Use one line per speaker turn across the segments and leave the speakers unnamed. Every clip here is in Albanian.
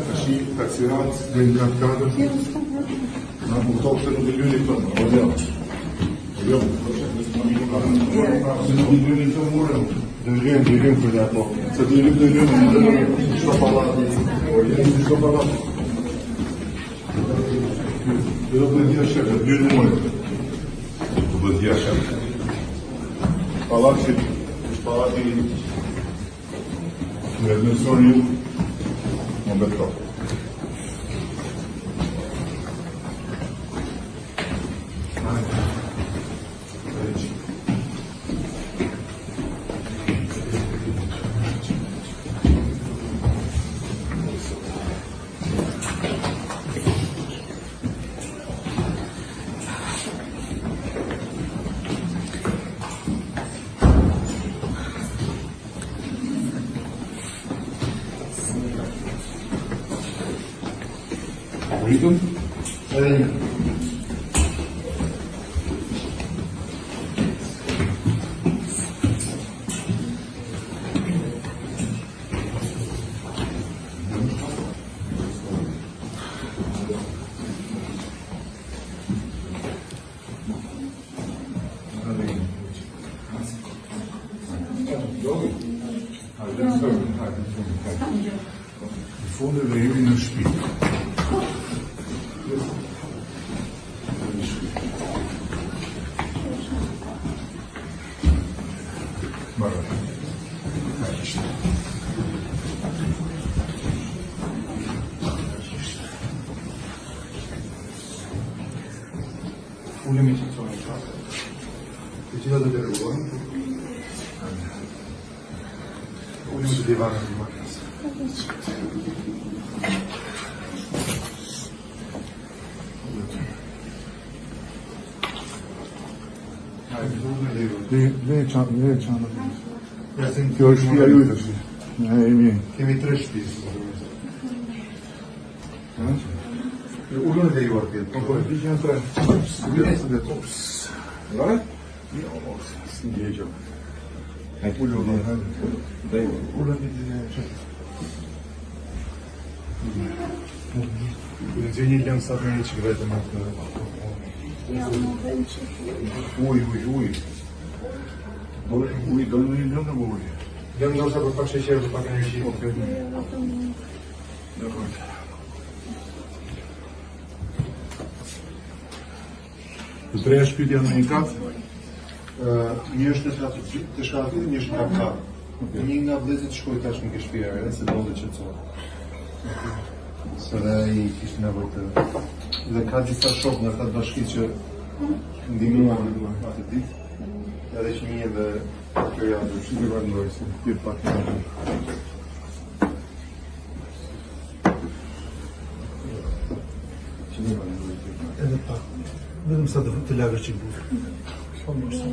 Tashi taksirat dhe në katkadër. Na kuptoj se nuk e lyni këto. Jo. Se nuk e lyni këto mure. Dhe vjen për dhe apo. Se të lyni shto palati. Shto palati. Dhe do të dhja shepë, dhe lyni mure. Do të dhja shepë. Palati në nësori më beto. Rritëm? Edhe një. Në fundë dhe jemi në shtëpi. Ulemi që të tonë të të qita të dërruan. Ulemi të divanën të makës. Le qanë. Kjo është shtëpia juaj tash. Ne kemi 3 shtëpi. Ullën dhe ju atje. Po, di që janë 3. Vare? Jo, së një gjë. Ullën dhe ju. Ullën dhe ju. Në një lëmë sa të një që vetëm atë. Ja, më vëmë që uj. Uj, do në një lëmë në uj. Lëmë ndoshta për pak sheqerë, për pak energji. Dakor. Të treja shpyt janë në një katë, një është të shkatit, një është në katë. Një nga vlezit shkoj tash në këshpia e se do dhe qëtësot. Se dhe i kishtë nevoj të... Dhe ka disa shok në të bashkit që ndihmuan atë ditë, edhe që një dhe kjo janë që të vërndoj, se tjërë pak në në. Që një vërndoj tjërë pak. Edhe pak. Vedem sa të lagër që burë. Shumë është.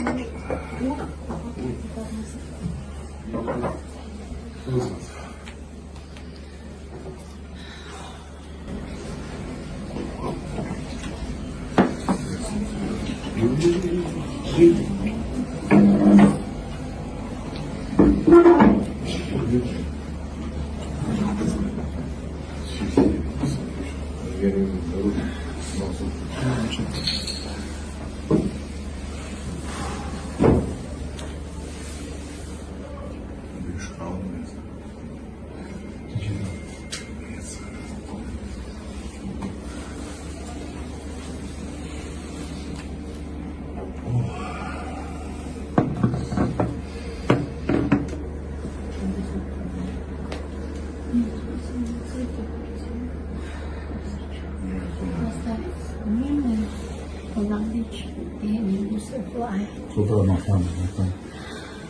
Super, ma fanë.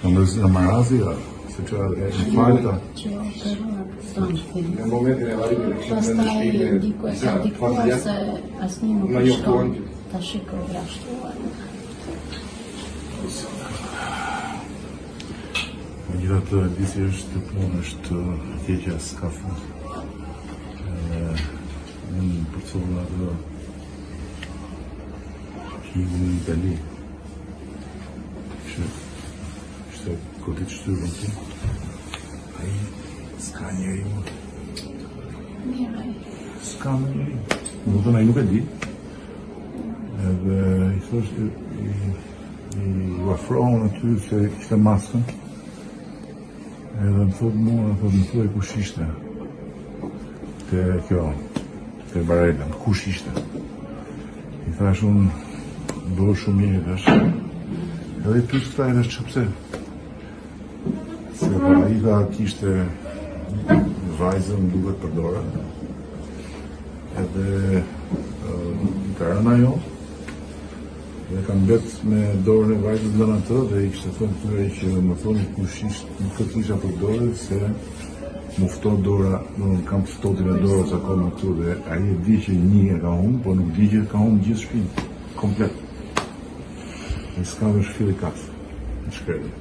Në në marazi, se që e falta.
Që në momentin e varimit në kështë në shpime, ndikuar se asnjë nuk shkon ta shikoj rashtuar.
Megjithatë, disi është punë, është keqja s'ka fund. Unë përcova atë kimin në Itali. Ishte kodit shtyrën ti. Ai s'ka njeri më.
Mirë.
S'ka me njëri. Më të nuk e di. Edhe i thosh, i afrohën aty se kishte maskën. Edhe më thotë mua, më thuaj kush ishte. Te kjo, te Barela, kush ishte. I thash unë, bëhë shumë mirë, thash. Edhe i pyet këta, i thash që pse. Se i tha kishte vajzën duket për dorë. Edhe i ka rënë ajo. Dhe kam mbet me dorën e vajzës ndan atë dhe i kishte thënë këtyre që më thoni kush ishte, nuk këtë isha për dorë se mu fto dora, kam ftotin e dorës akoma këtu dhe ai e di që një e ka humbë, po nuk di që ka humbë gjithë shtëpinë, komplet. Dhe s'ka dhe shfili kafe, në shkredi.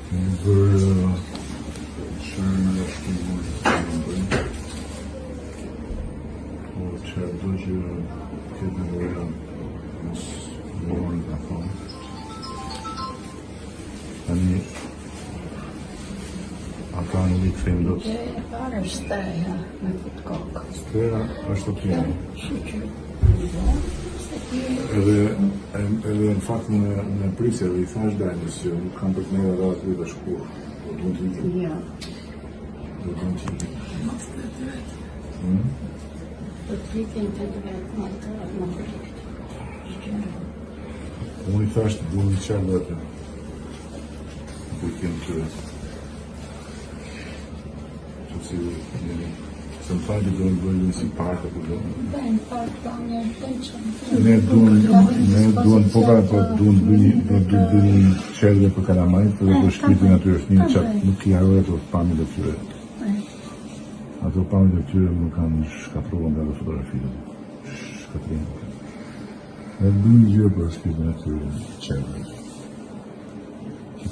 Një bërë shërën e shkullur të bëjnë po që do që këtë në vërëja nësë borën ka thonë tani ata nuk I këthejmë do të
E parë është streja me këtë kokë.
streja është të pjeni edhe në fakt në prisje dhe I thash dajnës që nuk kam për të neve dhe aty dhe shkur do të të ikim
Ja.
do të të ikim
Do të rritin të vetë më të më rritë.
unë I thash të bunë I qarë dhe atë do I kemë të që si se më thajtë do në bëjnë si partë apo do
Bëjnë partë pa një të qënë.
ne duan po pra po duan bëjnë një qerdhe për kalamajt dhe për shkritin aty është një qatë nuk I haroj ato pamit e tyre ato pamit e tyre më kanë shkatruar nga dhe fotografitë shkatrim dhe bëjnë një gjë për shkritin e tyre qerdhe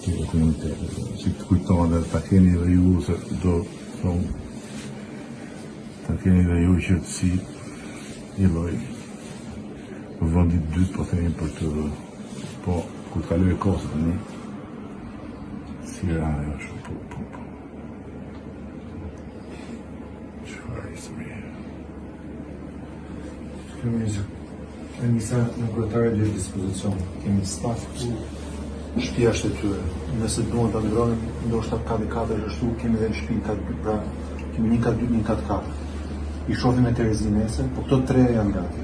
që të komunitetet që të kujtohen dhe ta keni dhe ju se do thonë ta keni dhe ju që të si I loj vëndit dytë po themi për të po ku të kaloj e kosët një si rane është po qëfar historie
Kemi e njësa në kryetare dhe dispozicion. Kemi staf ku shtëpia është e tyre. Nëse duan ta ndronin, ndoshta kati 4 ashtu, kemi edhe në shtëpi pra kemi një kat 2, një kat 4. I shohim me Terezi nesër, po këto 3 janë gati.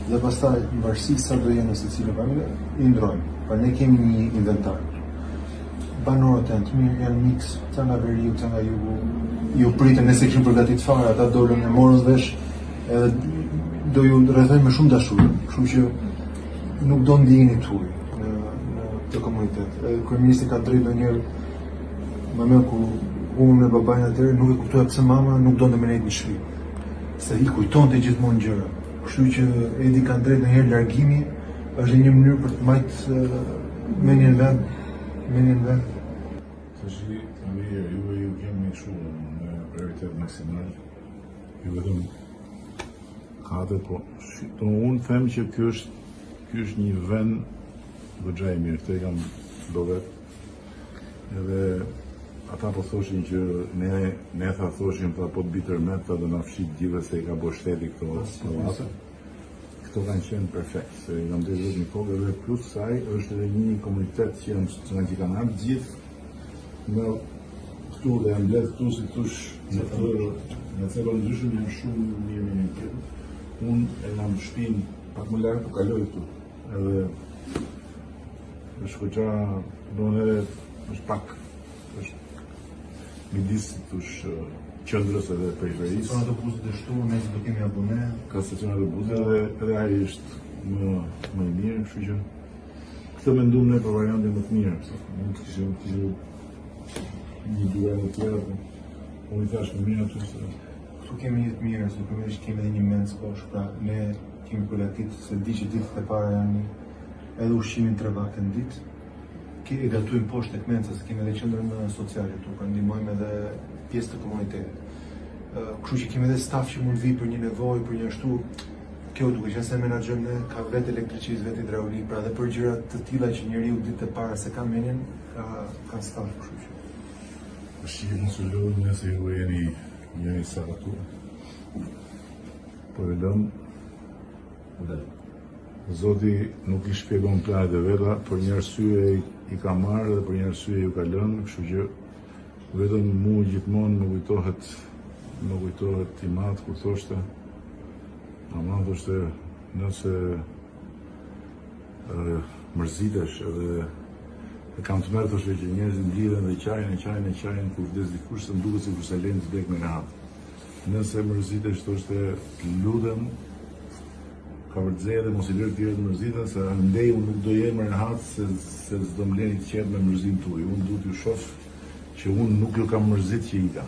Dhe pastaj në varësi sa do jenë në secilë familje, I ndrojmë. Pra ne kemi një inventar. Banorët janë të mirë, janë mix, ca nga veriu, ca nga jugu. Ju pritën, nëse kishin përgatit fare, ata dolën e morën vesh, edhe do ju rrethojnë me shumë dashuri, kështu që nuk do ndiheni tuaj në këtë komunitet. Kryeministri ka drejtë ndonjëherë më ku unë me babain atëherë nuk e kuptoja pse mama nuk donte me nejtë në shtëpi. Se I kujtonte gjithmonë gjëra. Kështu që Edi ka drejtë ndonjëherë largimi është një mënyrë për të majtë mendjen vend.
Tash tani ju kemi shumë në prioritet maksimal ju vetëm kate po unë them që ky është një vend goxha I mirë këtë I kam do vetë edhe ata po thoshin që ne tha thoshim po të bitër me ta do na fshit gjithë se I ka bo shteti këto këto kanë qenë perfekt se I kam dhënë një kohë dhe plus saj është edhe një komunitet që janë që kanë ardhur gjithë në këtu dhe janë mbledhur këtu si thosh në thellë ndryshëm janë shumë mirë një tjetër. Unë e kam shtëpinë pak më larg, po kaloj këtu. Edhe është goxha do edhe është pak është midis thosh qendrës edhe periferisë.
Stacion autobusit e shtuar, ne do kemi abone.
Ka stacion autobusi edhe ai është më i mirë, kështu që këtë mendum ne për variantin më të mirë. Mund të kishim një dy të tjera, po unë i thash më mirë aty se
Këtu kemi një të mirë, se përveç kemi edhe një mens kosh, pra ne kemi përgatitur se di që ditët e para janë edhe ushqimin 3 vakte në ditë. I gatuim poshtë tek mensa, se kemi edhe qendrën sociale këtu, pra ndihmojmë edhe pjesë të komunitetit. Kështu që kemi edhe staf që mund vi për një nevojë, për një ashtu. Kjo duke qenë se menaxhon ne ka vetë elektricist, vetë hidraulik, pra edhe për gjëra të tilla që njeriu ditët e para se ka menin, ka staf, kështu që.
Shqipë nësë lodhë nëse ju jeni saratur. Po e lëmë, Zoti nuk i shpjegon planet e veta, për një arsye i ka marrë dhe për një arsye ju ka lënë, kështu që vetëm mu gjithmonë më kujtohet i madh kur thoshte, ama thoshte nëse mërzitesh edhe kam të merë thoshte që njerëzit mblidhen dhe qajnë kur vdes dikush se më duket sikur se lejnë të vdek me rahat. Nëse mërzitesh thoshte lutem ka vërdzej dhe mos i lërë tjerë të mërzitën, se ndej unë nuk do jem rehat se s'do më leni të qetë me mërzim tuaj. Unë du t'ju shoh që unë nuk ju kam mërzit që i ka.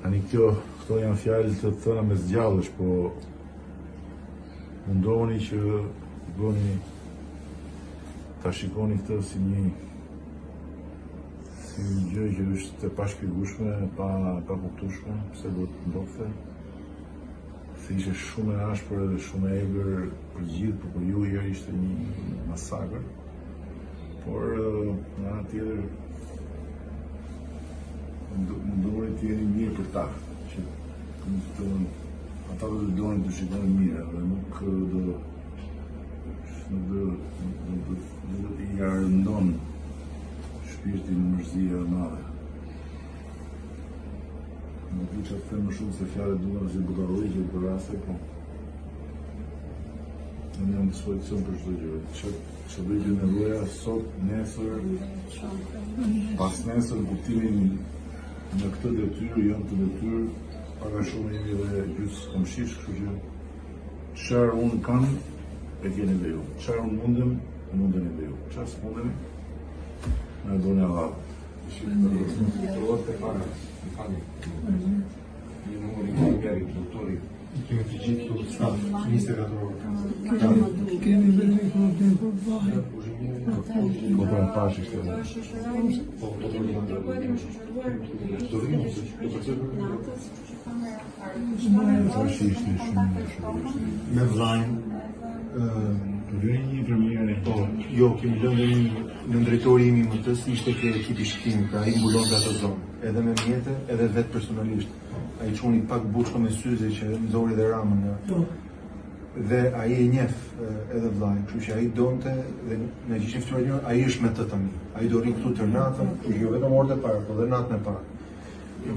Tani këto janë fjalë të thëna me zgjallësh, po mundohuni që ta shikoni këtë si një gjë që është e pashpjegueshme, pa kuptueshme, pse do të ndodhte. Se ishte shumë e ashpër dhe shumë e egër për gjithë, por për ju ishte një masakër. Por nga ana tjetër mundohuni të jeni mirë për ta, që ata do të donin të shikojnë mirë dhe nuk do t'i rëndon shpirtin mërzia e madhe. Nuk di që të them më shumë se fjalët duhen si butarolli për raste, po unë jam në dispozicion për çdo gjë. Që do të nevoja sot, nesër, pas nesër kuptimin në këtë detyrë, janë të detyrë, para shumë jemi dhe gjysë komshish, kështu që çfarë unë kam e keni dhe ju. Çfarë unë mundem dhe ju. Çfarë s'mundem, na e doni Allah.
Kemi të gjithë të staf, 24 orë.
Kemi vëllë për vaje.
Po pra pash ishte edhe.
Me vllajn,
Të vjen një premiere.
po, jo, kemi lënë në drejtori imi më tës, ishte kjo ekipi shkimi, pra ai mbulonte atë zonë, edhe me mjete, edhe vetë personalisht. Ai çuni pak buçko me syze që nxori dhe ramën. Dhe ai e njeh edhe vllajin, kështu që ai donte dhe ne kishim ftuar një, ai është me të tani. Ai do rri këtu tër natën, jo vetëm orët e para, por edhe natën e parë.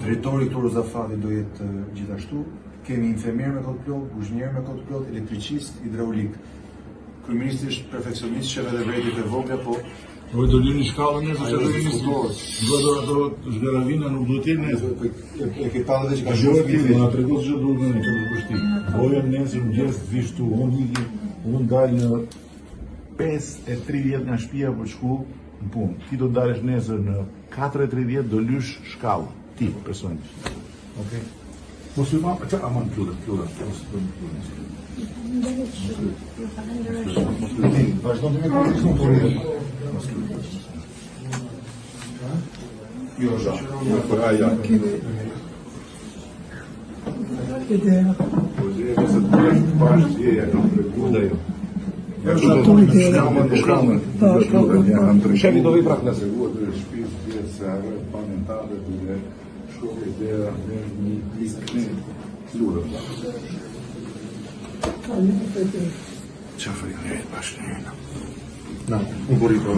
Drejtori këtu Rozafati do jetë gjithashtu. Kemi infermier me kod plot, kuzhinier me kod plot, elektricist, hidraulik. Kryeministri është perfeksionist, shef edhe vrejtjet e vogla, po
Po do lini shkallën nesër se do lini ato zgjeravina nuk do të jenë nesër.
e ke pa edhe që ka
Ka
shumë
shkruar ti,
fitve.
na tregon se do të ne këtë kushtim. Bojëm nesër mëngjes vish tu, unë dal në 5:30 nga shtëpia për shku në punë. Ti do dalësh nesër në 4:30 do lysh shkallë. Ti personalisht. Okej. Mos u ma, çka aman lutem.
Vazhdo të me kërkësun për e. Jo, zha.
Po ja.
Ideja.
Po je se të bash ti e kam treguar jo.
Shefi do vi prap nëse.
Treguar të shtëpisë vjet se ajo pamentale të shkoj ideja me një listë lutem. Çfarë fjalë bashkë?
Na, un burrito.